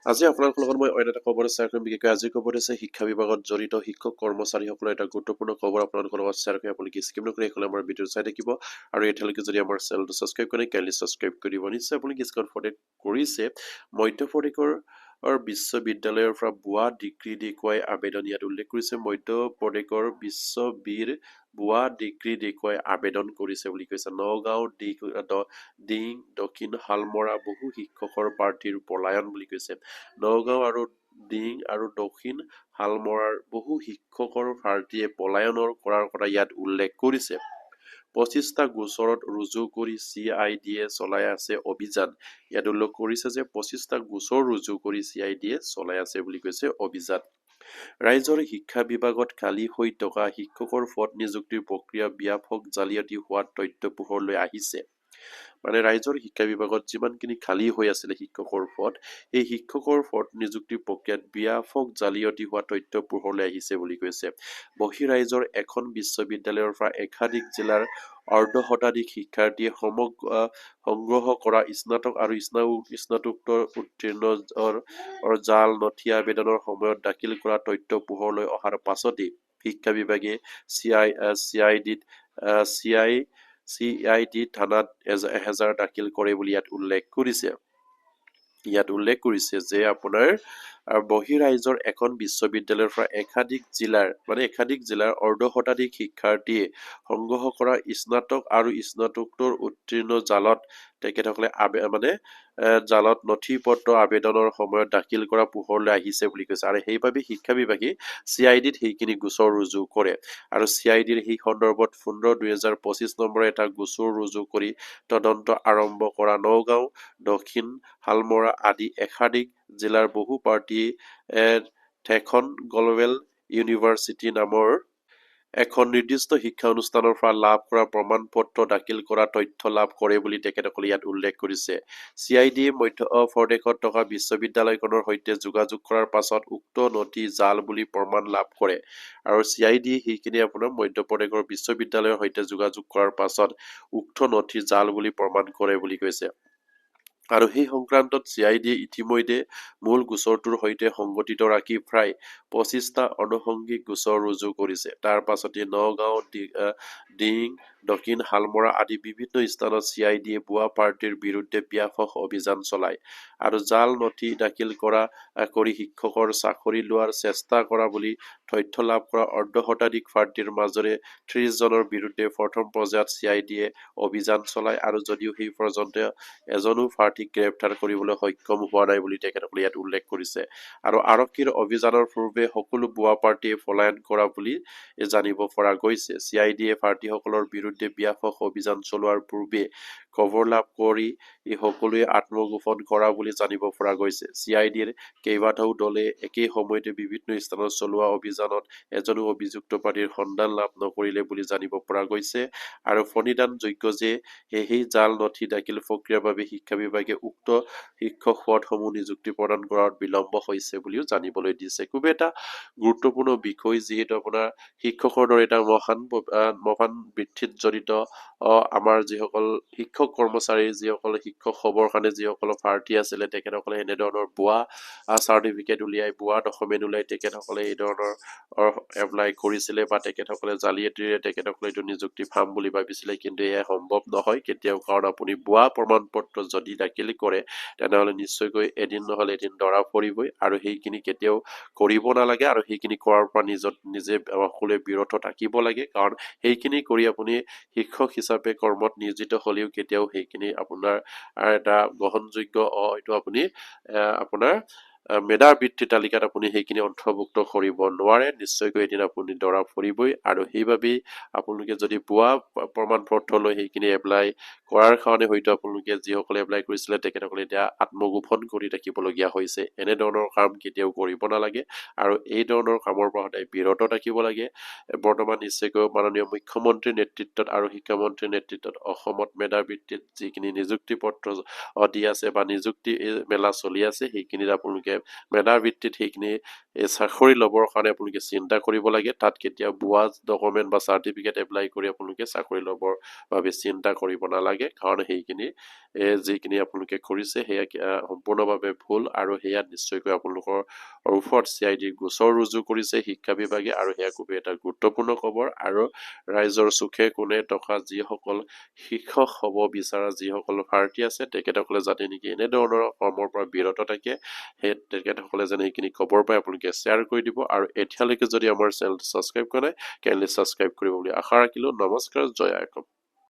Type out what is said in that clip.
আজি আপোনালোকৰ লগত মই অন্য এটা খবৰ শ্বেয়াৰ কৰিম। বিশেষকৈ আজি খবৰ আছে শিক্ষা বিভাগত জড়িত শিক্ষক কৰ্মচাৰীসকলৰ এটা গুৰুত্বপূৰ্ণ খবৰ আপোনালোকৰ লগত শ্বেয়াৰ কৰি আপোনালোকে স্কিপ নকৰি এইফালে আমাৰ ভিডিঅ চাই থাকিব আৰু এতিয়ালৈকে যদি আমাৰ চেনেলটো ছাবস্ক্ৰাইব কৰে কাইণ্ডলি ছাবস্ক্ৰাইব কৰি দিব। নিশ্চয় আপোনালোকে স্ক্ৰীনত কৰিছে মধ্যপ্ৰদেশৰ বিশ্ববিদ্যালয়ৰ পৰা ভুৱা ডিগ্ৰী দেখুৱাই আবেদন। ইয়াত উল্লেখ কৰিছে মধ্যপ্ৰদেশৰ বিশ্ববিৰ ভুৱা ডিগ্ৰী দেখুৱাই আবেদন কৰিছে বুলি কৈছে। নগাঁও দিং দক্ষিণ শালমৰা বহু শিক্ষকৰ প্ৰাৰ্থীৰ পলায়ন বুলি কৈছে। নগাঁও আৰু দিং আৰু দক্ষিণ শালমৰাৰ বহু শিক্ষকৰ প্ৰাৰ্থীয়ে পলায়নৰ কৰাৰ কথা ইয়াত উল্লেখ কৰিছে। 25টা গোচৰত ৰুজু কৰি CIDয়ে চলাই আছে অভিযান। ইয়াত উল্লেখ কৰিছে যে 25টা গোচৰ ৰুজু কৰি CIDয়ে চলাই আছে বুলি কৈছে অভিযান। ৰাজ্যৰ শিক্ষা বিভাগত খালী হৈ থকা শিক্ষকৰ পদ নিযুক্তিৰ প্ৰক্ৰিয়া ব্যাপক জালিয়াতি হোৱাৰ তথ্য পোহৰলৈ আহিছে। মানে ৰাজ্যৰ শিক্ষা বিভাগত যিমানখিনি খালী হৈ আছিলে শিক্ষকৰ পদ, এই শিক্ষকৰ পদ নিযুক্তিৰ প্ৰক্ৰিয়াত ব্যাপক জালিয়াতি হোৱা তথ্য পোহৰলৈ আহিছে বুলি কৈছে। বহিঃৰাজ্যৰ এখন বিশ্ববিদ্যালয়ৰ পৰা একাধিক জিলাৰ অৰ্ধশতাধিক শিক্ষাৰ্থীয়ে সংগ্ৰহ কৰা স্নাতক আৰু স্নাতকোত্তৰ উত্তীৰ্ণৰ জাল নথি আবেদনৰ সময়ত দাখিল কৰা তথ্য পোহৰলৈ অহাৰ পাছতেই শিক্ষা বিভাগে CID থানাত এজাহাৰ দাখিল কৰে বুলি ইয়াত উল্লেখ কৰিছে। ইয়াত উল্লেখ কৰিছে যে আপোনাৰ বহিঃৰাজ্যৰ এখন বিশ্ববিদ্যালয়ৰ পৰা একাধিক জিলাৰ অৰ্ধশতাধিক শিক্ষাৰ্থীয়ে সংগ্ৰহ কৰা স্নাতক আৰু স্নাতকোত্তৰ উত্তীৰ্ণ জালত তেখেতসকলে জালত নথি পত্ৰ আবেদনৰ সময়ত দাখিল কৰা পোহৰলৈ আহিছে বুলি কৈছে। আৰু সেইবাবে শিক্ষা বিভাগে CIDত সেইখিনি গোচৰ ৰুজু কৰে আৰু CIDৰ সেই সন্দৰ্ভত 15/2025 নম্বৰ এটা গোচৰ ৰুজু কৰি তদন্ত আৰম্ভ কৰা। নগাঁও দক্ষিণ শালমৰা আদি একাধিক জিলাৰ বহু প্ৰাৰ্থীয়ে ঠেখন গ্লবেল ইউনিভাৰ্চিটি নামৰ এখন নিৰ্দিষ্ট শিক্ষা অনুষ্ঠানৰ পৰা লাভ কৰা প্ৰমাণ পত্ৰ দাখিল কৰা তথ্য লাভ কৰে বুলি তেখেতসকলে ইয়াত উল্লেখ কৰিছে। CIDয়ে মধ্যপ্ৰদেশত থকা বিশ্ববিদ্যালয়খনৰ সৈতে যোগাযোগ কৰাৰ পাছত উক্ত নথি জাল বুলি প্ৰমাণ লাভ কৰে আৰু CIDয়ে সেইখিনি আপোনাৰ মধ্যপ্ৰদেশৰ বিশ্ববিদ্যালয়ৰ সৈতে যোগাযোগ কৰাৰ পাছত উক্ত নথি জাল বুলি প্ৰমাণ কৰে বুলি কৈছে। আৰু সেই সংক্ৰান্তত CIDয়ে ইতিমধ্যে মূল গোচৰটোৰ সৈতে সংগঠিত ৰাখি প্ৰায় 25টা আনুষংগিক গোচৰ ৰুজু কৰিছে। তাৰ পাছতে নগাঁও দিং দক্ষিণ শালমৰা আদি বিভিন্ন স্থানত CIDয়ে ভুৱা প্ৰাৰ্থীৰ বিৰুদ্ধে ব্যাপক অভিযান চলায় আৰু জাল নথি দাখিল কৰি শিক্ষকৰ চাকৰি লোৱাৰ চেষ্টা কৰা বুলি তথ্য লাভ কৰা অৰ্ধশতাধিক প্ৰাৰ্থীৰ মাজৰে 30 জনৰ বিৰুদ্ধে প্ৰথম পৰ্যায়ত CIDয়ে অভিযান চলায় আৰু যদিও সেই পৰ্যন্ত এজনো প্ৰাৰ্থীক গ্ৰেপ্তাৰ কৰিবলৈ সক্ষম হোৱা নাই বুলি তেখেতসকলে ইয়াত উল্লেখ কৰিছে। আৰু আৰক্ষীৰ অভিযানৰ পূৰ্বে সকলো ভুৱা প্ৰাৰ্থীয়ে পলায়ন কৰা বুলি জানিব পৰা গৈছে। CIDয়ে প্ৰাৰ্থীসকলৰ বিৰুদ্ধে ব্যাপক অভিযান চলোৱাৰ পূৰ্বে খবৰ লাভ কৰি সকলোৱে আত্মগোপন কৰা বুলি জানিব পৰা গৈছে। CIDৰ কেইবাটাও দলে একে সময়তে বিভিন্ন স্থানত চলোৱা অভিযানত এজনো অভিযুক্ত প্ৰাৰ্থীৰ সন্ধান লাভ নকৰিলে বুলি জানিব পৰা গৈছে। আৰু ফণিদানযোগ্য যে সেই জাল নথি দাখিল প্ৰক্ৰিয়াৰ বাবে শিক্ষা বিভাগে উক্ত শিক্ষক পদসমূহ নিযুক্তি প্ৰদান কৰাত বিলম্ব হৈছে বুলিও জানিবলৈ দিছে। খুব এটা গুৰুত্বপূৰ্ণ বিষয়, যিহেতু আপোনাৰ শিক্ষকৰ দৰে এটা মহান বৃত্তিত জড়িত আমাৰ যিসকল শিক্ষক কৰ্মচাৰী, যিসকল শিক্ষক হ'বৰ কাৰণে যিসকল প্ৰাৰ্থী আছিলে, তেখেতসকলে এনেধৰণৰ ভুৱা চাৰ্টিফিকেট উলিয়াই ভুৱা ডকুমেণ্ট উলিয়াই তেখেতসকলে এই ধৰণৰ এপ্লাই কৰিছিলে বা তেখেতসকলে জালিয়াতিৰে তেখেতসকলে এইটো নিযুক্তি পাম বুলি ভাবিছিলে, কিন্তু এয়া সম্ভৱ নহয় কেতিয়াও। কাৰণ আপুনি ভুৱা প্ৰমাণ পত্ৰ যদি দাখিল কৰে তেনেহলে নিশ্চয়কৈ এদিন নহলে এদিন ধৰা পৰিবই আৰু সেইখিনি কেতিয়াও কৰিব নালাগে আৰু সেইখিনি কৰাৰ পৰা নিজে সকলোৱে বিৰত থাকিব লাগে। কাৰণ সেইখিনি কৰি আপুনি শিক্ষক হিচাপে কৰ্মত নিয়োজিত হলেও কেতিয়াও সেইখিনি আপোনাৰ এটা গ্ৰহণযোগ্য এইটো আপুনি আপোনাৰ মেধাবৃত্তি তালিকাত আপুনি সেইখিনি অন্তৰ্ভুক্ত কৰিব নোৱাৰে। নিশ্চয়কৈ এদিন আপুনি ধৰা পৰিবই আৰু সেইবাবেই আপোনালোকে যদি ভুৱা প্ৰমাণ পত্ৰ লৈ সেইখিনি এপ্লাই কৰাৰ কাৰণে হয়তো আপোনালোকে যিসকলে এপ্লাই কৰিছিলে তেখেতসকলে এতিয়া আত্মগোপন কৰি ৰাখিবলগীয়া হৈছে। এনেধৰণৰ কাম কেতিয়াও কৰিব নালাগে আৰু এই ধৰণৰ কামৰ পৰা সদায় বিৰত থাকিব লাগে। বৰ্তমান নিশ্চয়কৈ মাননীয় মুখ্যমন্ত্ৰীৰ নেতৃত্বত আৰু শিক্ষামন্ত্ৰীৰ নেতৃত্বত অসমত মেধাবৃত্তিত যিখিনি নিযুক্তি পত্ৰ দি আছে বা নিযুক্তি মেলা চলি আছে, সেইখিনিত আপোনালোকে মেধাবৃত্তিত সেইখিনি এই চাকৰি ল'বৰ কাৰণে আপোনালোকে চিন্তা কৰিব লাগে তাত কেতিয়া ভুৱা ডকুমেণ্ট বা চাৰ্টিফিকেট এপ্লাই কৰি আপোনালোকে চাকৰি ল'বৰ বাবে চিন্তা কৰিব নালাগে কাৰণ সেইখিনি যিখিনি আপোনালোকে কৰিছে সেয়া সম্পূৰ্ণভাৱে ভুল আৰু সেয়া নিশ্চয়কৈ আপোনালোকৰ ওপৰত CID গোচৰ ৰুজু কৰিছে শিক্ষা বিভাগে আৰু সেয়া খুবেই এটা গুৰুত্বপূৰ্ণ খবৰ আৰু ৰাইজৰ চুখে কোণে থকা যিসকল শিক্ষক হ'ব বিচৰা যিসকল প্ৰাৰ্থী আছে তেখেতসকলে যাতে নেকি এনেধৰণৰ কৰ্মৰ পৰা বিৰত থাকে সেই তেখেতসকলে যেনে এইখিনি খবৰ পাই আপোনালোকে শ্বেয়াৰ কৰি দিব আৰু এতিয়ালৈকে যদি আমাৰ চেনেলটো ছাবস্ক্ৰাইব কৰা নাই কাইণ্ডলি ছাবস্ক্ৰাইব কৰিব বুলি আশা ৰাখিলোঁ নমস্কাৰ জয় আই অসম